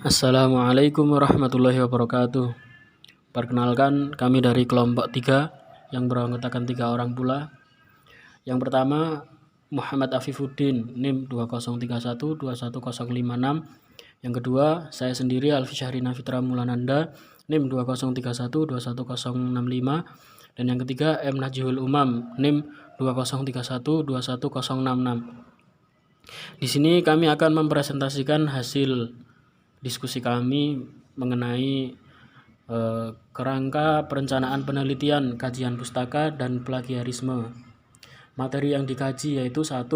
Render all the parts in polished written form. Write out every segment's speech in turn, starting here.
Assalamualaikum warahmatullahi wabarakatuh. Perkenalkan, kami dari kelompok 3 yang beranggotakan 3 orang pula. Yang pertama, Muhammad Afifuddin, NIM 203121056. Yang kedua, saya sendiri Alfi Syahrina Fitra Mulananda, NIM 203121065. Dan yang ketiga, M Najihul Umam, NIM 203121066. Di sini kami akan mempresentasikan hasil diskusi kami mengenai kerangka perencanaan penelitian, kajian pustaka, dan plagiarisme. Materi yang dikaji yaitu 1.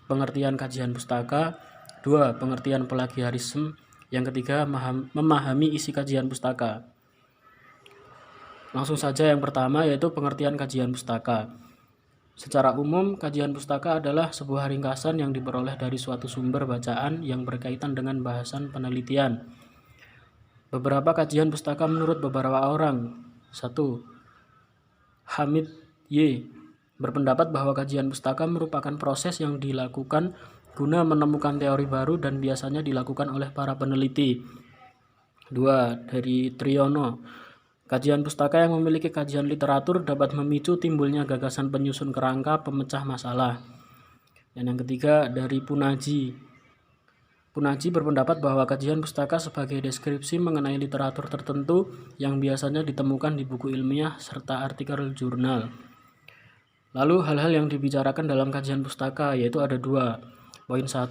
Pengertian kajian pustaka, 2. Pengertian plagiarisme, yang ketiga memahami isi kajian pustaka. Langsung saja yang pertama yaitu pengertian kajian pustaka. Secara umum, kajian pustaka adalah sebuah ringkasan yang diperoleh dari suatu sumber bacaan yang berkaitan dengan bahasan penelitian. Beberapa kajian pustaka menurut beberapa orang. 1. Hamid Y. berpendapat bahwa kajian pustaka merupakan proses yang dilakukan guna menemukan teori baru dan biasanya dilakukan oleh para peneliti. 2. Dari Triyono. Kajian pustaka yang memiliki kajian literatur dapat memicu timbulnya gagasan penyusun kerangka pemecah masalah. Dan yang ketiga dari Punaji. Punaji berpendapat bahwa kajian pustaka sebagai deskripsi mengenai literatur tertentu yang biasanya ditemukan di buku ilmiah serta artikel jurnal. Lalu hal-hal yang dibicarakan dalam kajian pustaka yaitu ada 2. Poin 1.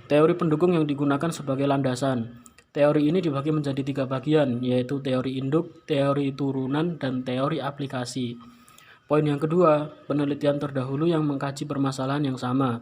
Teori pendukung yang digunakan sebagai landasan. Teori ini dibagi menjadi 3 bagian, yaitu teori induk, teori turunan, dan teori aplikasi. Poin yang kedua, penelitian terdahulu yang mengkaji permasalahan yang sama.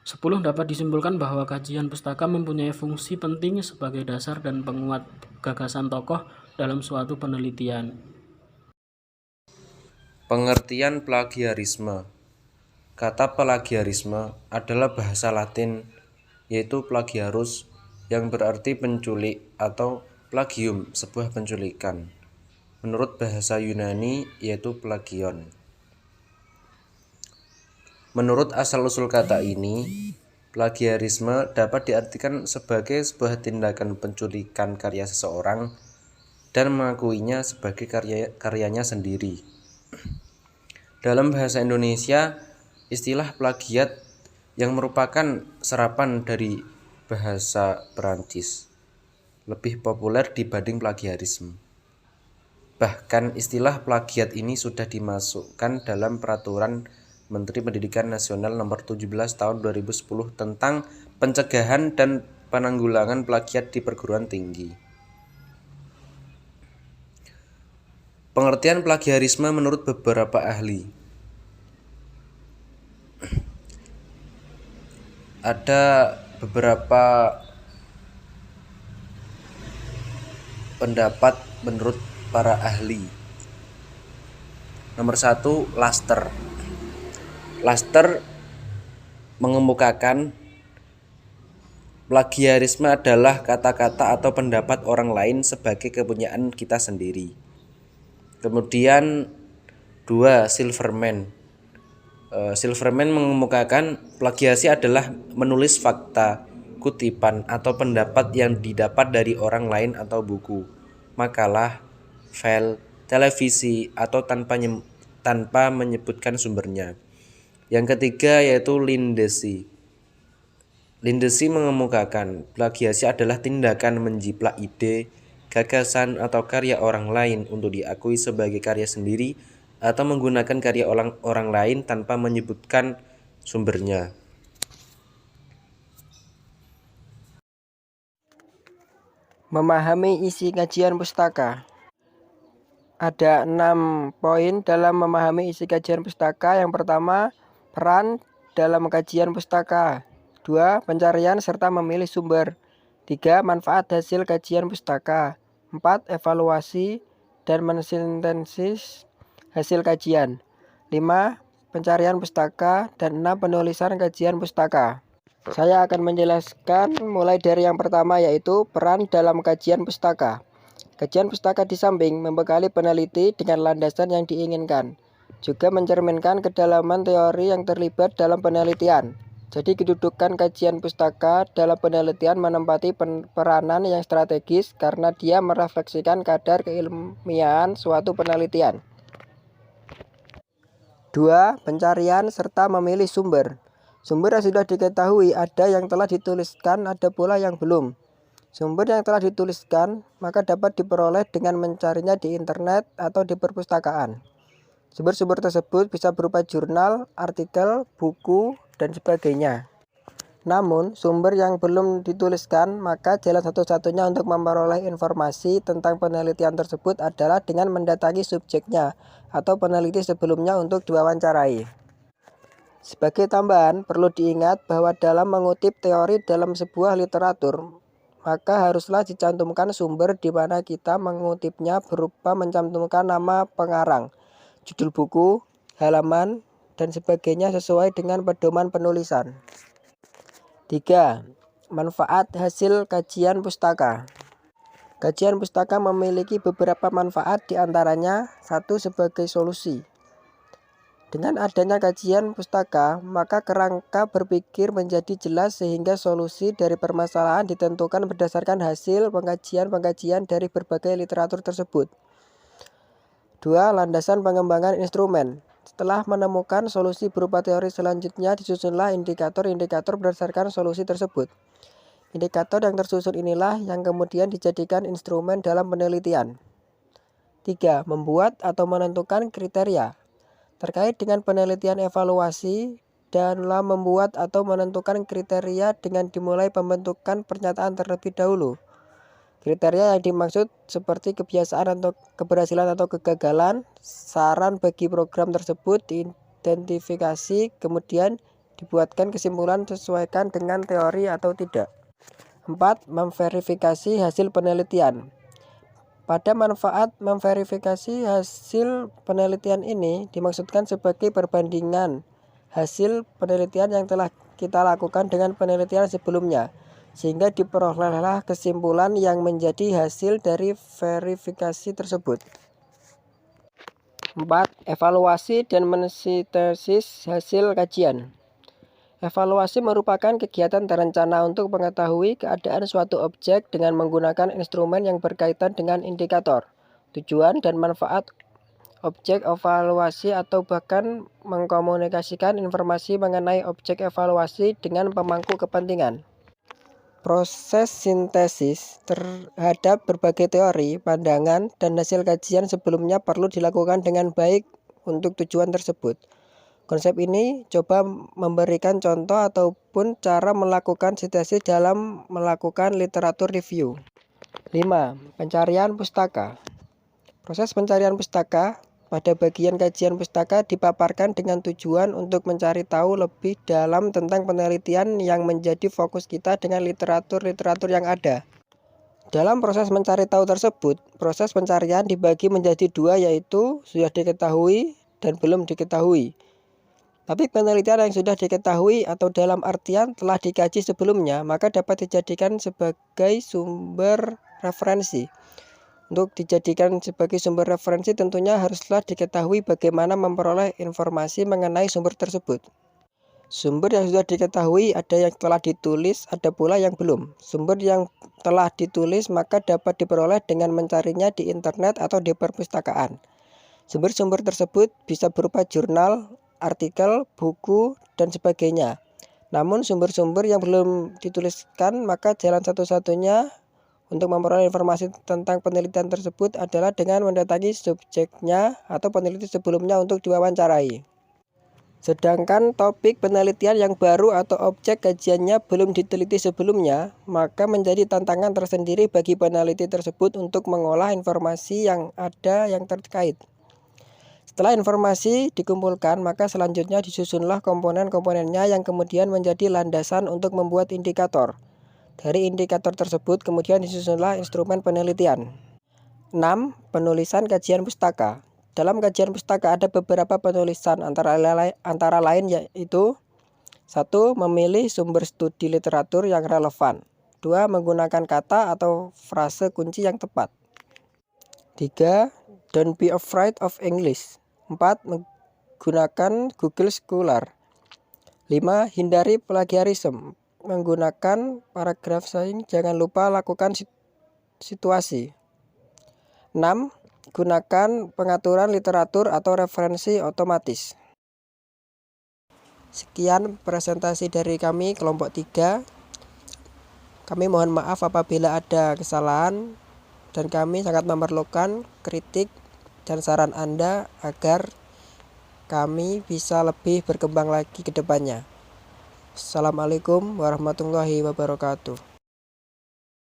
10. Dapat disimpulkan bahwa kajian pustaka mempunyai fungsi penting sebagai dasar dan penguat gagasan tokoh dalam suatu penelitian. Pengertian plagiarisme. Kata plagiarisme adalah bahasa Latin, yaitu plagiarus, yang berarti penculik atau plagium, sebuah penculikan. Menurut bahasa Yunani, yaitu plagion. Menurut asal-usul kata ini, plagiarisme dapat diartikan sebagai sebuah tindakan penculikan karya seseorang dan mengakuinya sebagai karyanya sendiri. Dalam bahasa Indonesia, istilah plagiat yang merupakan serapan dari bahasa Perancis lebih populer dibanding plagiarisme. Bahkan istilah plagiat ini sudah dimasukkan dalam Peraturan Menteri Pendidikan Nasional Nomor 17 Tahun 2010 tentang pencegahan dan penanggulangan plagiat di perguruan tinggi. Pengertian plagiarisme menurut beberapa ahli. Ada beberapa pendapat menurut para ahli. Nomor 1, Laster. Laster mengemukakan plagiarisme adalah kata-kata atau pendapat orang lain sebagai kepunyaan kita sendiri. Kemudian 2, Silverman. Silverman mengemukakan plagiasi adalah menulis fakta, kutipan, atau pendapat yang didapat dari orang lain atau buku, makalah, file, televisi, atau tanpa menyebutkan sumbernya. Yang ketiga yaitu Lindsay. Lindsay mengemukakan plagiasi adalah tindakan menjiplak ide, gagasan, atau karya orang lain untuk diakui sebagai karya sendiri atau menggunakan karya orang lain tanpa menyebutkan sumbernya. Memahami isi kajian pustaka. Ada 6 poin dalam memahami isi kajian pustaka. Yang pertama, peran dalam kajian pustaka. 2. Pencarian serta memilih sumber. 3. Manfaat hasil kajian pustaka. 4. Evaluasi dan mensintesis hasil kajian. 5. Pencarian pustaka. Dan 6. Penulisan kajian pustaka. Saya akan menjelaskan mulai dari yang pertama yaitu peran dalam kajian pustaka. Kajian pustaka di samping membekali peneliti dengan landasan yang diinginkan, juga mencerminkan kedalaman teori yang terlibat dalam penelitian. Jadi kedudukan kajian pustaka dalam penelitian menempati peranan yang strategis karena dia merefleksikan kadar keilmiahan suatu penelitian. 2. Pencarian serta memilih sumber. Sumber yang sudah diketahui ada yang telah dituliskan, ada pula yang belum. Sumber yang telah dituliskan maka dapat diperoleh dengan mencarinya di internet atau di perpustakaan. Sumber-sumber tersebut bisa berupa jurnal, artikel, buku, dan sebagainya. Namun, sumber yang belum dituliskan, maka jalan satu-satunya untuk memperoleh informasi tentang penelitian tersebut adalah dengan mendatangi subjeknya atau peneliti sebelumnya untuk diwawancarai. Sebagai tambahan, perlu diingat bahwa dalam mengutip teori dalam sebuah literatur, maka haruslah dicantumkan sumber di mana kita mengutipnya berupa mencantumkan nama pengarang, judul buku, halaman, dan sebagainya sesuai dengan pedoman penulisan. 3. Manfaat hasil kajian pustaka. Kajian pustaka memiliki beberapa manfaat, diantaranya 1. Sebagai solusi. Dengan adanya kajian pustaka, maka kerangka berpikir menjadi jelas sehingga solusi dari permasalahan ditentukan berdasarkan hasil pengkajian-pengkajian dari berbagai literatur tersebut. 2. Landasan pengembangan instrumen. Setelah menemukan solusi berupa teori selanjutnya, disusunlah indikator-indikator berdasarkan solusi tersebut. Indikator yang tersusun inilah yang kemudian dijadikan instrumen dalam penelitian. 3. Membuat atau menentukan kriteria. Terkait dengan penelitian evaluasi, dalam membuat atau menentukan kriteria dengan dimulai pembentukan pernyataan terlebih dahulu. Kriteria yang dimaksud seperti kebiasaan atau keberhasilan atau kegagalan, saran bagi program tersebut diidentifikasi, kemudian dibuatkan kesimpulan sesuaikan dengan teori atau tidak. 4. Memverifikasi hasil penelitian. Pada manfaat memverifikasi hasil penelitian ini dimaksudkan sebagai perbandingan hasil penelitian yang telah kita lakukan dengan penelitian sebelumnya, sehingga diperolehlah kesimpulan yang menjadi hasil dari verifikasi tersebut. 4. Evaluasi dan mensintesis hasil kajian. Evaluasi merupakan kegiatan terencana untuk mengetahui keadaan suatu objek dengan menggunakan instrumen yang berkaitan dengan indikator, tujuan, dan manfaat objek evaluasi atau bahkan mengkomunikasikan informasi mengenai objek evaluasi dengan pemangku kepentingan. Proses sintesis terhadap berbagai teori, pandangan, dan hasil kajian sebelumnya perlu dilakukan dengan baik untuk tujuan tersebut. Konsep ini coba memberikan contoh ataupun cara melakukan sintesis dalam melakukan literatur review. 5. Pencarian pustaka. Proses pencarian pustaka pada bagian kajian pustaka dipaparkan dengan tujuan untuk mencari tahu lebih dalam tentang penelitian yang menjadi fokus kita dengan literatur-literatur yang ada. Dalam proses mencari tahu tersebut, proses pencarian dibagi menjadi 2, yaitu sudah diketahui dan belum diketahui. Tapi penelitian yang sudah diketahui atau dalam artian telah dikaji sebelumnya, maka dapat dijadikan sebagai sumber referensi. Untuk dijadikan sebagai sumber referensi tentunya haruslah diketahui bagaimana memperoleh informasi mengenai sumber tersebut. Sumber yang sudah diketahui ada yang telah ditulis, ada pula yang belum. Sumber yang telah ditulis maka dapat diperoleh dengan mencarinya di internet atau di perpustakaan. Sumber-sumber tersebut bisa berupa jurnal, artikel, buku, dan sebagainya. Namun sumber-sumber yang belum dituliskan maka jalan satu-satunya untuk memperoleh informasi tentang penelitian tersebut adalah dengan mendatangi subjeknya atau peneliti sebelumnya untuk diwawancarai. Sedangkan topik penelitian yang baru atau objek kajiannya belum diteliti sebelumnya, maka menjadi tantangan tersendiri bagi peneliti tersebut untuk mengolah informasi yang ada yang terkait. Setelah informasi dikumpulkan, maka selanjutnya disusunlah komponen-komponennya yang kemudian menjadi landasan untuk membuat indikator. Dari indikator tersebut kemudian disusunlah instrumen penelitian. 6. Penulisan kajian pustaka. Dalam kajian pustaka ada beberapa penulisan antara lain yaitu 1. Memilih sumber studi literatur yang relevan. 2. Menggunakan kata atau frase kunci yang tepat. 3. Don't be afraid of English. 4. Menggunakan Google Scholar. 5. Hindari plagiarisme. Menggunakan paragraf saing, jangan lupa lakukan situasi. 6. Gunakan pengaturan literatur atau referensi otomatis. Sekian presentasi dari kami kelompok 3. Kami mohon maaf apabila ada kesalahan dan kami sangat memerlukan kritik dan saran Anda agar kami bisa lebih berkembang lagi ke depannya. Assalamualaikum warahmatullahi wabarakatuh.